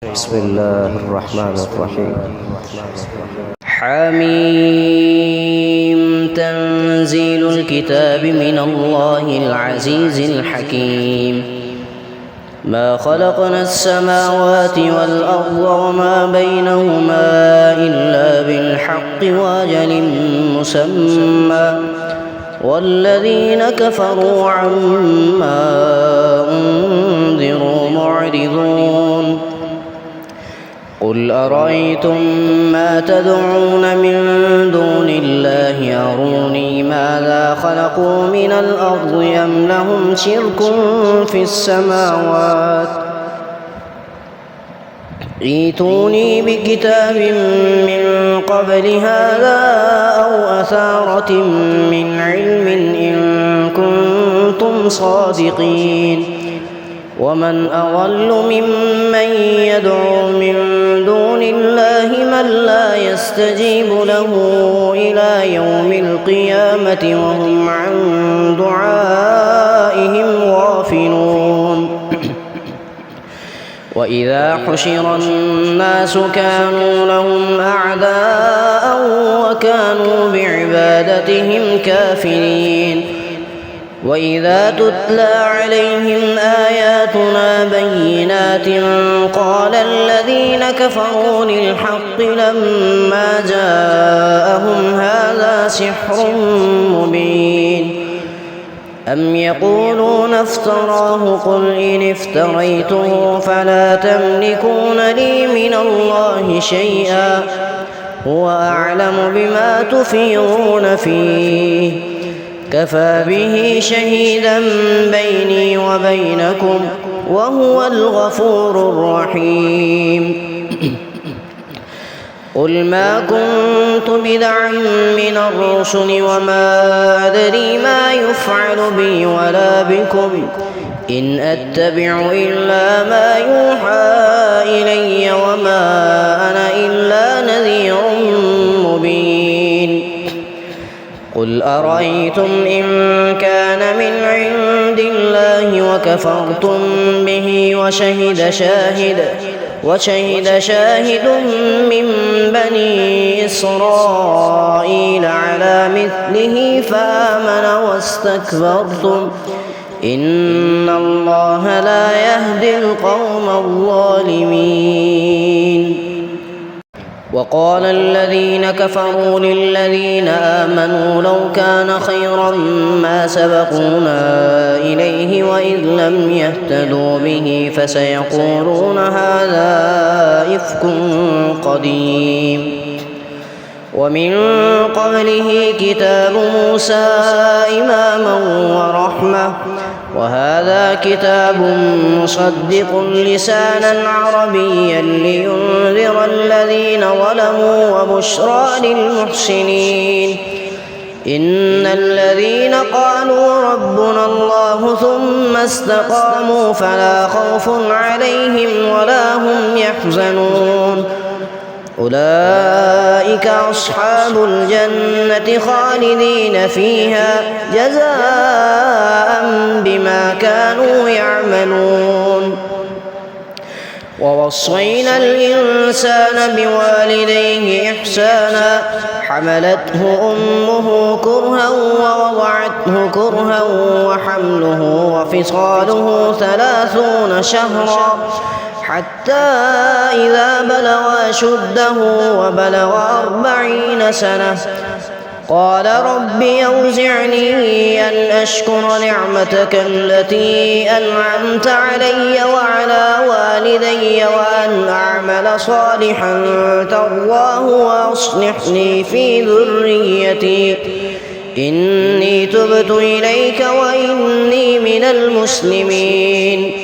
بسم الله الرحمن الرحيم. حميم تنزيل الكتاب من الله العزيز الحكيم. ما خلقنا السماوات والأرض وما بينهما إلا بالحق وأجل مسمى والذين كفروا عما أنذروا معرضون. قل أرأيتم ما تدعون من دون الله أروني ماذا خلقوا من الأرض أم لهم شرك في السماوات ائتوني بكتاب من قبل هذا أو أثارة من علم إن كنتم صادقين. ومن أضل ممن يدعو من دون الله من لا يستجيب له إلى يوم القيامة وهم عن دعائهم غافلون. وإذا حشر الناس كانوا لهم أعداء وكانوا بعبادتهم كافرين. وإذا تتلى عليهم آياتنا بينات قال الذين كفروا للحق لما جاءهم هذا سحر مبين. أم يقولون افتراه قل إن افتريته فلا تملكون لي من الله شيئا هو أعلم بما تفيضون فيه كفى به شهيدا بيني وبينكم وهو الغفور الرحيم. قل ما كنت بدعا من الرسل وما أدري ما يفعل بي ولا بكم إن أتبع إلا ما يوحى إلي وما أنا إلا نذير مبين. قل أرأيتم إن كان من عند الله وكفرتم به وشهد شاهد من بني إسرائيل على مثله فآمن واستكبرتم إن الله لا يهدي القوم الظالمين. وقال الذين كفروا للذين آمنوا لو كان خيرا ما سبقونا إليه وإذ لم يهتدوا به فسيقولون هذا إفك قديم. ومن قبله كتاب موسى إماما ورحمة وهذا كتاب مصدق لسانا عربيا لينذر الذين ظلموا وبشرى للمحسنين. إن الذين قالوا ربنا الله ثم استقاموا فلا خوف عليهم ولا هم يحزنون أولئك أصحاب الجنة خالدين فيها جزاء بما كانوا يعملون. ووصينا الإنسان بوالديه إحسانا حملته أمه كرها ووضعته كرها وحمله وفصاله 30 شهرا حتى إذا بلغ أشده وبلغ 40 سنة قال رب أوزعني أن أشكر نعمتك التي أنعمت علي وعلى والدي وأن أعمل صالحا ترضاه وأصلح لي في ذريتي إني تبت إليك وإني من المسلمين.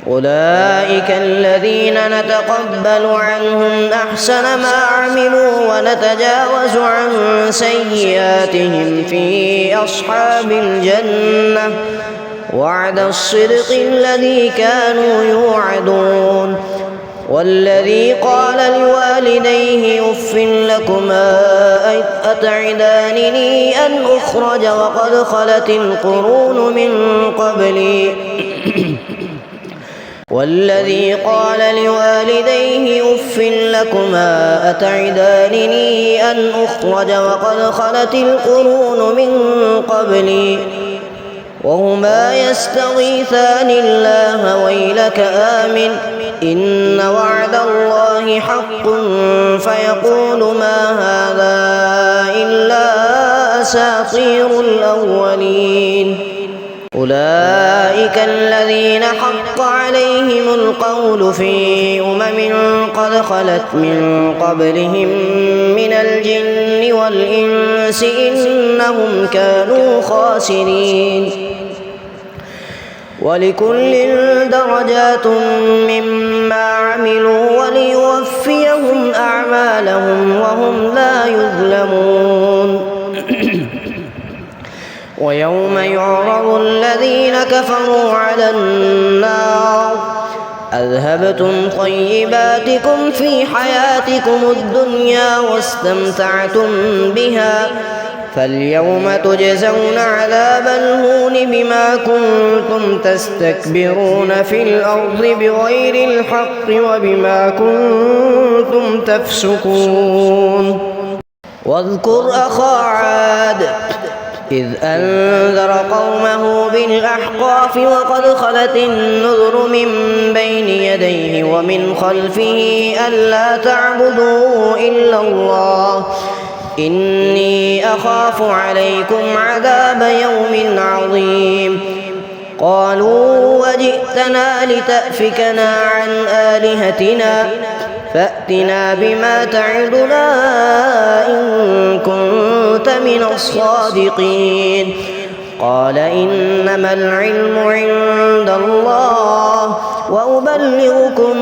أولئك الذين نتقبل عنهم أحسن ما عملوا ونتجاوز عن سيئاتهم في أصحاب الجنة وعد الصدق الذي كانوا يوعدون. والذي قال لوالديه أف لكما أتعدانني أن أخرج وقد خلت القرون من قبلي والذي قال لوالديه أف لكما أتعدانني أن أخرج وقد خلت القرون من قبلي وهما يستغيثان الله ويلك آمن إن وعد الله حق فيقول ما هذا إلا أساطير الأولين أولئك الذين حق عليهم القول في قد خلت من قبلهم من الجن والإنس إنهم كانوا خاسرين ولكل درجات مما عملوا وليوفيهم أعمالهم وهم لا يظلمون ويوم يعرض الذين كفروا على النار أذهبتم طيباتكم في حياتكم الدنيا واستمتعتم بها فاليوم تجزون عذاب الهون بما كنتم تستكبرون في الأرض بغير الحق وبما كنتم تفسقون واذكر أخا عاد إذ أنذر قومه بالأحقاف وقد خلت النذر من بين يديه ومن خلفه ألا تعبدوا إلا الله إني أخاف عليكم عذاب يوم عظيم قالوا وجئتنا لتأفكنا عن آلهتنا فأتنا بما تعدنا إن كنت من الصادقين قال إنما العلم عند الله وأبلغكم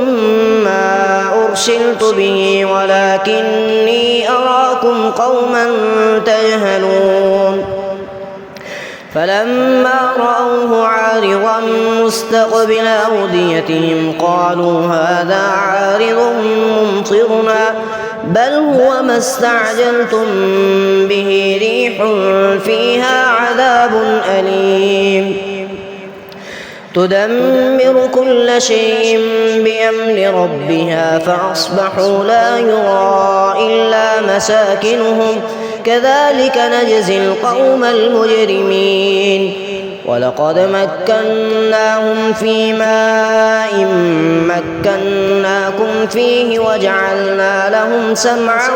ما أرسلت به ولكني أراكم قوما تجهلون فلما رأوه عارضا مستقبل أوديتهم قالوا هذا عارض ممطرنا بل هو ما استعجلتم به ريح فيها عذاب أليم تدمر كل شيء بأمر ربها فأصبحوا لا يرى إلا مساكنهم كذلك نجزي القوم المجرمين ولقد مكناهم في ماء مكناكم فيه وجعلنا لهم سمعا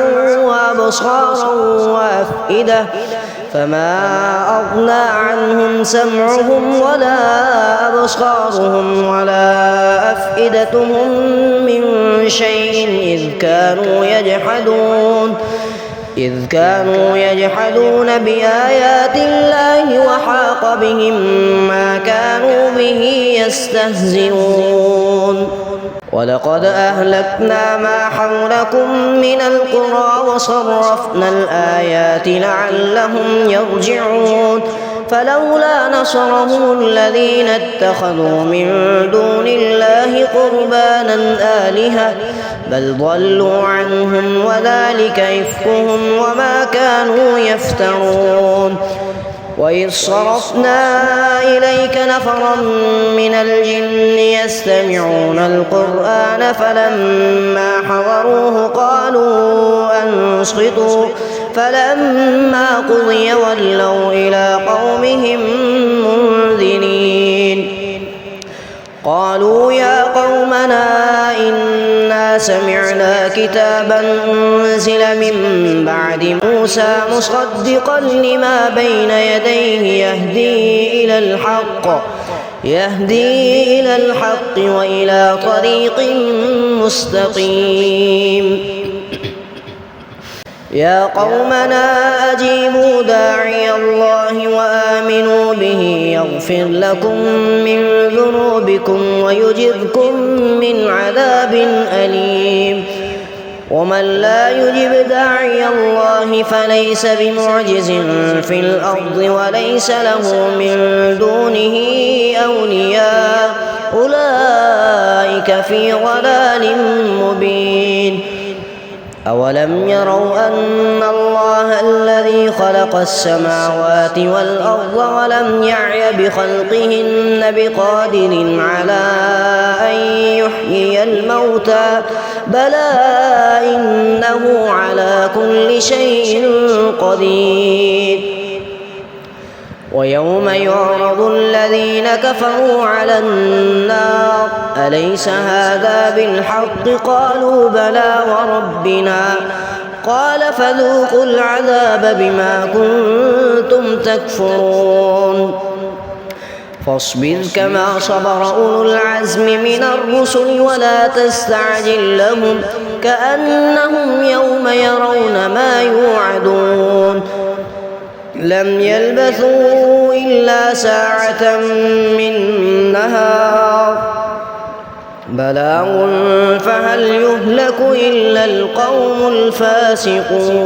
وأبصارا وأفئدة فما أغنى عنهم سمعهم ولا أبصارهم ولا أفئدتهم من شيء إذ كانوا يجحدون بآيات الله وحاق بهم ما كانوا به يستهزئون ولقد أهلكنا ما حولكم من القرى وصرفنا الآيات لعلهم يرجعون فلولا نصرهم الذين اتخذوا من دون الله قربانا آلهة بل ضلوا عنهم وذلك إفكهم وما كانوا يفترون وإذ صرفنا إليك نفرا من الجن يستمعون القرآن فلما حضروه قالوا أنصتوا فلما قضي ولوا إلى قومهم منذرين قالوا يا قومنا إنا سمعنا كتابا أنزل من بعد موسى مصدقا لما بين يديه يهدي إلى الحق وإلى طريق مستقيم يا قومنا أجيبوا داعي الله وآمنوا به يغفر لكم من ذنوبكم ويجركم من عذاب أليم ومن لا يجب داعي الله فليس بمعجز في الأرض وليس له من دونه أولياء أولئك في ضلال مبين أولم يروا أن الله الذي خلق السماوات والأرض ولم يعي بخلقهن بقادر على أن يحيي الموتى بلى إنه على كل شيء قدير. ويوم يعرض الذين كفروا على النار أليس هذا بالحق قالوا بلى وربنا قال فذوقوا العذاب بما كنتم تكفرون. فاصبر كما صبر أولو العزم من الرسل ولا تستعجل لهم كأنهم يوم يرون ما يوعدون لم يلبثوا إلا ساعة من نهار بلاغ فهل يهلك إلا القوم الفاسقون.